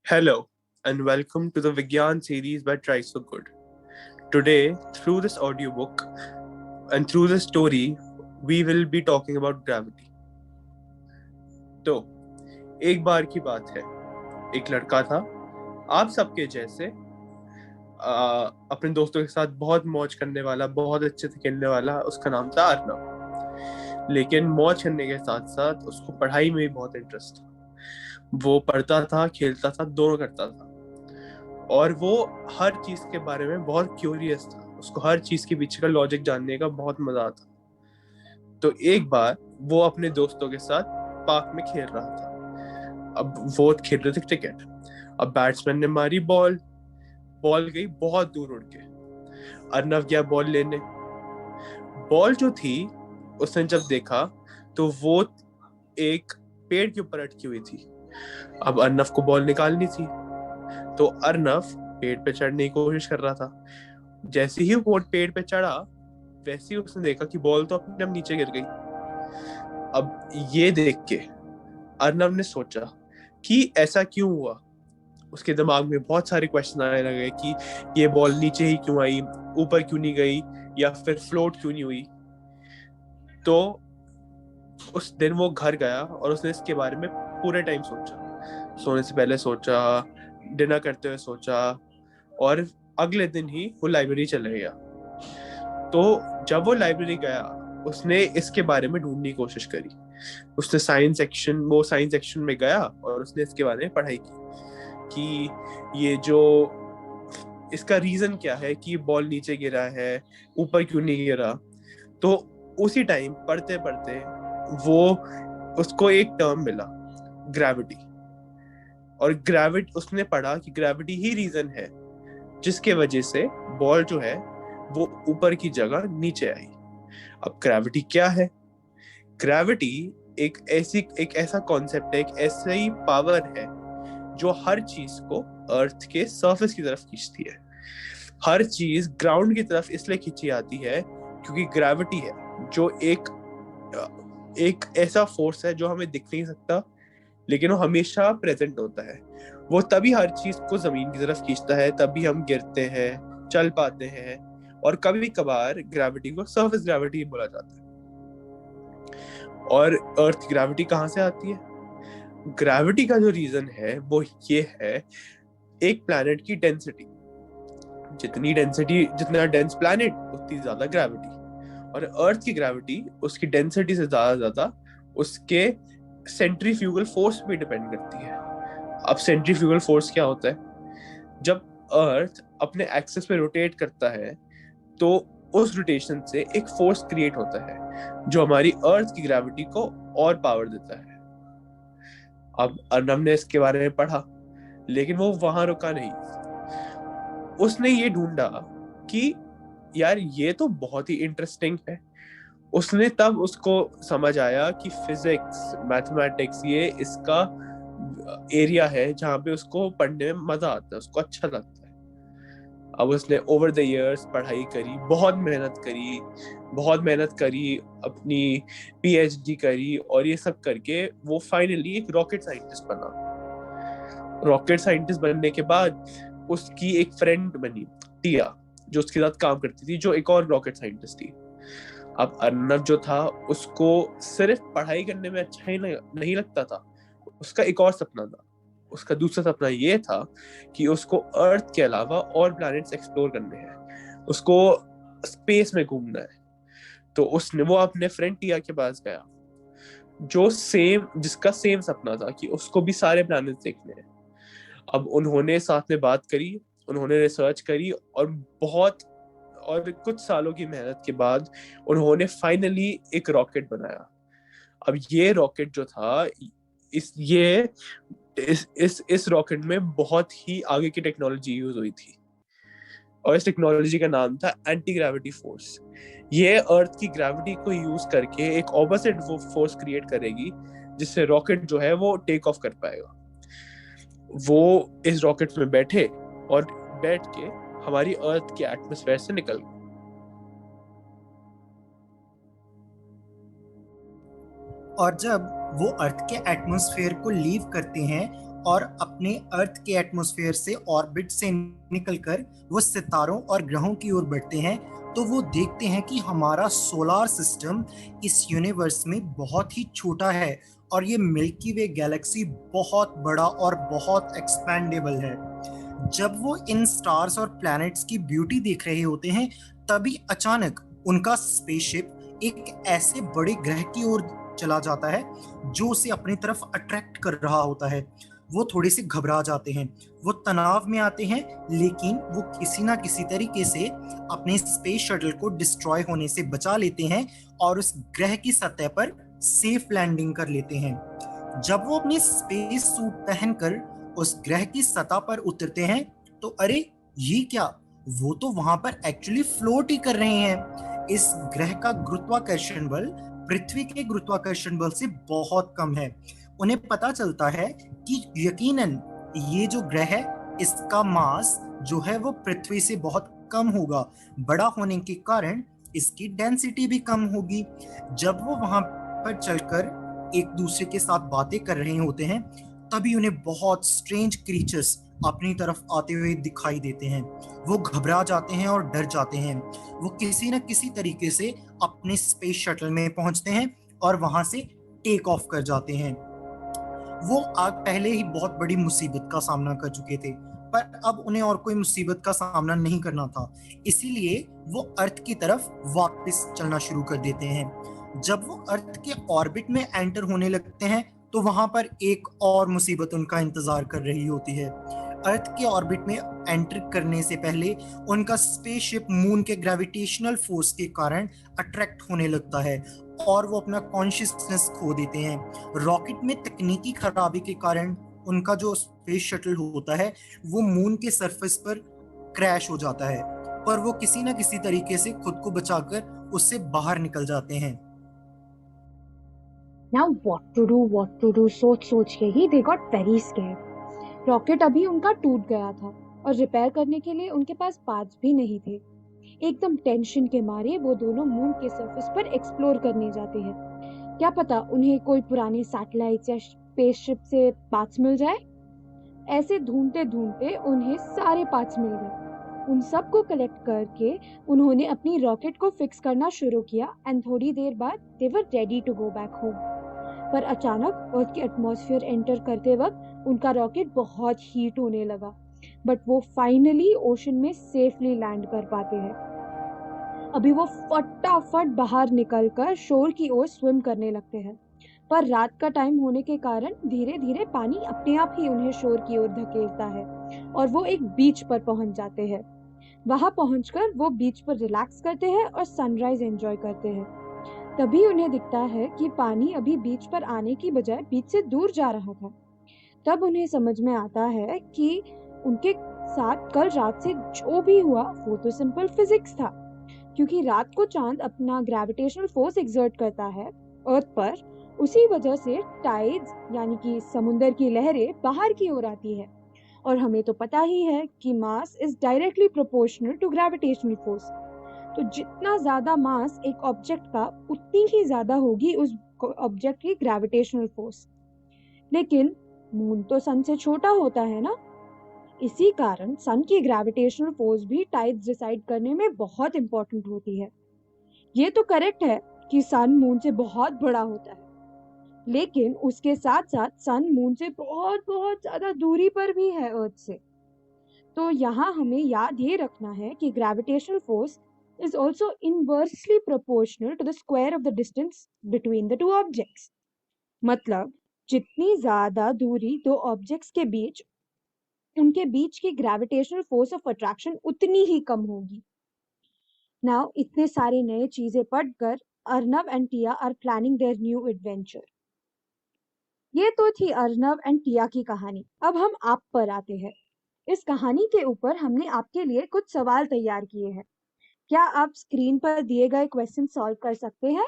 Hello, and welcome to the Vigyan series by Try So Good. Today, through this audiobook and through this story, we will be talking about gravity. तो एक बार की बात है, एक लड़का था आप सबके जैसे अपने दोस्तों के साथ बहुत मौज करने वाला, बहुत अच्छे से खेलने वाला। उसका नाम था अर्नव। लेकिन मौज करने के साथ साथ उसको पढ़ाई में भी बहुत इंटरेस्ट था। वो पढ़ता था, खेलता था, दोनों करता था। और वो हर चीज के बारे में बहुत क्यूरियस था। उसको हर चीज के पीछे का लॉजिक जानने का बहुत मजा आता। तो एक बार वो अपने दोस्तों के साथ पार्क में खेल रहा था। अब वो खेल रहे थे क्रिकेट। अब बैट्समैन ने मारी बॉल। बॉल गई बहुत दूर उड़ के। अर्नव गया बॉल लेने। बॉल जो थी, उसने जब देखा तो वो एक पेड़ के ऊपर अटकी हुई थी। अब अर्नव को बॉल निकालनी थी, तो अर्नव पेड़ पे चढ़ने की कोशिश कर रहा था। जैसे ही वो पेड़ पे चढ़ा, वैसे ही उसने देखा कि बॉल तो अपने आप नीचे गिर गई। अब ये देख के अर्नव ने सोचा कि ऐसा क्यों हुआ। उसके दिमाग में बहुत सारे क्वेश्चन आने लगे कि ये बॉल नीचे ही क्यों आई, ऊपर क्यों नहीं गई, या फिर फ्लोट क्यों नहीं हुई। तो उस दिन वो घर गया और उसने इसके बारे में पूरे टाइम सोचा। सोने से पहले सोचा, डिनर करते हुए सोचा, और अगले दिन ही वो लाइब्रेरी चले गया। तो जब वो लाइब्रेरी गया, उसने इसके बारे में ढूंढने की कोशिश करी। उसने साइंस सेक्शन में गया और उसने इसके बारे में पढ़ाई की कि ये जो इसका रीजन क्या है कि बॉल नीचे गिरा है, ऊपर क्यों नहीं गिरा। तो उसी टाइम पढ़ते पढ़ते वो उसको एक टर्म मिला, ग्रेविटी। और ग्रेविटी उसने पढ़ा कि ग्रेविटी ही रीजन है जिसके वजह से बॉल जो है वो ऊपर की जगह नीचे आई। अब ग्रेविटी क्या है? ग्रेविटी एक ऐसा कॉन्सेप्ट है, एक ऐसा ही पावर है जो हर चीज को अर्थ के सरफेस की तरफ खींचती है। हर चीज ग्राउंड की तरफ इसलिए खींची आती है क्योंकि ग्रेविटी है जो एक ऐसा फोर्स है जो हमें दिख नहीं सकता, लेकिन वो हमेशा प्रेजेंट होता है। वो तभी हर चीज को जमीन की तरफ खींचता है, तभी हम गिरते हैं, चल पाते हैं। और कभी कभार ग्रेविटी को सरफेस ग्रेविटी बोला जाता है। और अर्थ की ग्रेविटी कहाँ से आती है? ग्रेविटी का जो रीजन है वो ये है, एक प्लैनेट की डेंसिटी। जितना डेंस प्लैनेट, उतनी ज्यादा ग्रेविटी। और अर्थ की ग्रेविटी उसकी डेंसिटी से ज्यादा उसके सेंट्रीफ्यूगल फोर्स पे डिपेंड करती है। अब सेंट्रीफ्यूगल फोर्स क्या होता है? जब अर्थ अपने एक्सिस पे रोटेट करता है, तो उस रोटेशन से एक फोर्स क्रिएट होता है जो हमारी अर्थ की ग्रेविटी को और पावर देता है। अब अर्नव ने इसके बारे में पढ़ा, लेकिन वो वहां रुका नहीं। उसने ये ढूंढा कि यार ये तो बहुत ही इंटरेस्टिंग है। उसने तब उसको समझ आया कि फिजिक्स, मैथमेटिक्स ये इसका एरिया है जहाँ पे उसको पढ़ने में मजा आता है, उसको अच्छा लगता है। अब उसने ओवर द इयर्स पढ़ाई करी, बहुत मेहनत करी, अपनी पीएचडी करी, और ये सब करके वो फाइनली एक रॉकेट साइंटिस्ट बना। रॉकेट साइंटिस्ट बनने के बाद उसकी एक फ्रेंड बनी, टिया, जो उसके साथ काम करती थी, जो एक और रॉकेट साइंटिस्ट थी। अब अर्नव जो था, उसको सिर्फ पढ़ाई करने में अच्छा ही नहीं लगता था। उसका एक और सपना था। उसका दूसरा सपना ये था कि उसको अर्थ के अलावा और प्लैनेट्स एक्सप्लोर करने हैं, उसको स्पेस में घूमना है। तो उसने वो अपने फ्रेंड टिया के पास गया, जिसका सेम सपना था कि उसको भी सारे प्लैनेट्स देखने हैं। अब उन्होंने साथ में बात करी, उन्होंने रिसर्च करी, और कुछ सालों की मेहनत के बाद उन्होंने फाइनली एक रॉकेट बनाया। अब ये रॉकेट जो था, इस रॉकेट में बहुत ही आगे की टेक्नोलॉजी यूज हुई थी, और इस टेक्नोलॉजी का नाम था एंटी ग्रेविटी फोर्स। ये अर्थ की ग्रेविटी को यूज करके एक ऑपोजिट फोर्स क्रिएट करेगी, जिससे रॉकेट जो है वो टेक ऑफ कर पाएगा। वो इस रॉकेट में बैठ के हमारी अर्थ के एटमॉस्फेयर से निकल गए। और जब वो अर्थ के एटमॉस्फेयर को लीव करते हैं और अपने अर्थ के एटमॉस्फेयर से ऑर्बिट से निकलकर वो सितारों और ग्रहों की ओर बढ़ते हैं, तो वो देखते हैं कि हमारा सोलर सिस्टम इस यूनिवर्स में बहुत ही छोटा है और ये मिल्की वे गैलेक्सी बहुत बड़ा और बहुत एक्सपेंडेबल है। जब वो इन स्टार्स और प्लैनेट्स की ब्यूटी देख रहे होते हैं, तभी अचानक उनका स्पेसशिप एक ऐसे बड़े ग्रह की ओर चला जाता है जो उसे अपनी तरफ अट्रैक्ट कर रहा होता है। वो थोड़े से घबरा जाते हैं, वो तनाव में आते हैं, लेकिन वो किसी ना किसी तरीके से अपने स्पेस शटल को डिस्ट्रॉय होने से बचा लेते हैं और उस ग्रह की सतह पर सेफ लैंडिंग कर लेते हैं। जब वो अपने स्पेस सूट पहनकर उस ग्रह की सतह पर उतरते हैं, तो अरे ये क्या, वो तो वहां पर एक्चुअली फ्लोट ही कर रहे हैं। इस ग्रह का गुरुत्वाकर्षण बल पृथ्वी के गुरुत्वाकर्षण बल से बहुत कम है। उन्हें पता चलता है कि यकीनन ये जो ग्रह है, इसका मास जो है वो पृथ्वी से बहुत कम होगा। बड़ा होने के कारण इसकी डेंसिटी भी कम होगी। जब वो वहां पर चलकर एक दूसरे के साथ बातें कर रहे होते हैं, तभी उन्हें बहुत स्ट्रेंज क्रीचर्स अपनी तरफ आते हुए दिखाई देते हैं। वो घबरा जाते हैं और डर जाते हैं। वो किसी न किसी तरीके से अपने स्पेस शटल में पहुंचते हैं और वहां से टेक ऑफ कर जाते हैं। वो आग पहले ही बहुत बड़ी मुसीबत का सामना कर चुके थे, पर अब उन्हें और कोई मुसीबत का सामना नहीं करना था। इसीलिए वो अर्थ की तरफ वापस चलना शुरू कर देते हैं। जब वो अर्थ के ऑर्बिट में एंटर होने लगते हैं, तो वहां पर एक और मुसीबत उनका इंतजार कर रही होती है। अर्थ के ऑर्बिट में एंटर करने से पहले उनका स्पेसशिप मून के ग्रेविटेशनल फोर्स के कारण अट्रैक्ट होने लगता है और वो अपना कॉन्शियसनेस खो देते हैं। रॉकेट में तकनीकी खराबी के कारण उनका जो स्पेस शटल होता है वो मून के सरफेस पर क्रैश हो जाता है, पर वो किसी न किसी तरीके से खुद को बचाकर उससे बाहर निकल जाते हैं। Now what to do सोच के ही they got very scared। Rocket अभी उनका टूट गया था और रिपेयर करने के लिए उनके पास पार्ट्स भी नहीं थे। एकदम टेंशन के मारे वो दोनों मून के सरफेस पर एक्सप्लोर करने जाते हैं। क्या पता उन्हें कोई पुराने सैटेलाइट्स या स्पेसशिप से पार्ट्स मिल जाए। ऐसे ढूंढते ढूंढते उन्हें सारे पार्ट्स मिल गए। उन सबको कलेक्ट करके उन्होंने अपनी रॉकेट को फिक्स करना शुरू किया एंड थोड़ी देर बाद they were ready to go back home. पर अचानक अर्थ के एटमॉस्फेयर एंटर करते वक्त उनका रॉकेट बहुत हीट होने लगा, बट वो फाइनली ओशन में सेफली लैंड कर पाते हैं। अभी वो फटाफट बाहर निकलकर शोर की ओर स्विम करने लगते हैं, पर रात का टाइम होने के कारण धीरे धीरे पानी अपने आप ही उन्हें शोर की ओर धकेलता है और वो एक बीच पर पहुंच जाते हैं। वहां पहुंचकर वो बीच पर रिलैक्स करते हैं और सनराइज एंजॉय करते हैं। तभी उन्हें दिखता है कि पानी अभी बीच पर आने की बजाय बीच से दूर जा रहा था। तब उन्हें समझ में आता है कि उनके साथ कल रात से जो भी हुआ वो तो सिंपल फिजिक्स था, क्योंकि रात को चांद अपना ग्रेविटेशनल फोर्स एक्सर्ट करता है अर्थ पर। उसी वजह से टाइड्स यानी कि समुंदर की लहरें बाहर की ओर आती है, और हमें तो पता ही है कि mass is directly proportional to gravitational force. तो जितना ज्यादा मास एक ऑब्जेक्ट का, उतनी ही ज्यादा होगी उस ऑब्जेक्ट की ग्रेविटेशनल फोर्स। लेकिन मून तो सन से छोटा होता है ना, इसी कारण सन की ग्रेविटेशनल फोर्स भी टाइड्स डिसाइड करने में बहुत इंपॉर्टेंट होती है। ये तो करेक्ट है कि सन मून से बहुत बड़ा होता है, लेकिन उसके साथ साथ सन मून से बहुत बहुत ज्यादा दूरी पर भी है अर्थ से। तो यहाँ हमें याद ये रखना है कि gravitational force is also inversely proportional to the square of the distance between the two objects। मतलब जितनी ज्यादा दूरी दो ऑब्जेक्ट्स के बीच, उनके बीच की ग्रेविटेशनल फोर्स ऑफ अट्रैक्शन उतनी ही कम होगी। नाउ इतने सारे नए चीजें पढ़कर Arnav and Tia are planning their new adventure. ये तो थी अर्नव एंड टिया की कहानी। अब हम आप पर आते हैं। इस कहानी के ऊपर हमने आपके लिए कुछ सवाल तैयार किए हैं। क्या आप स्क्रीन पर दिए गए क्वेश्चन सॉल्व कर सकते हैं?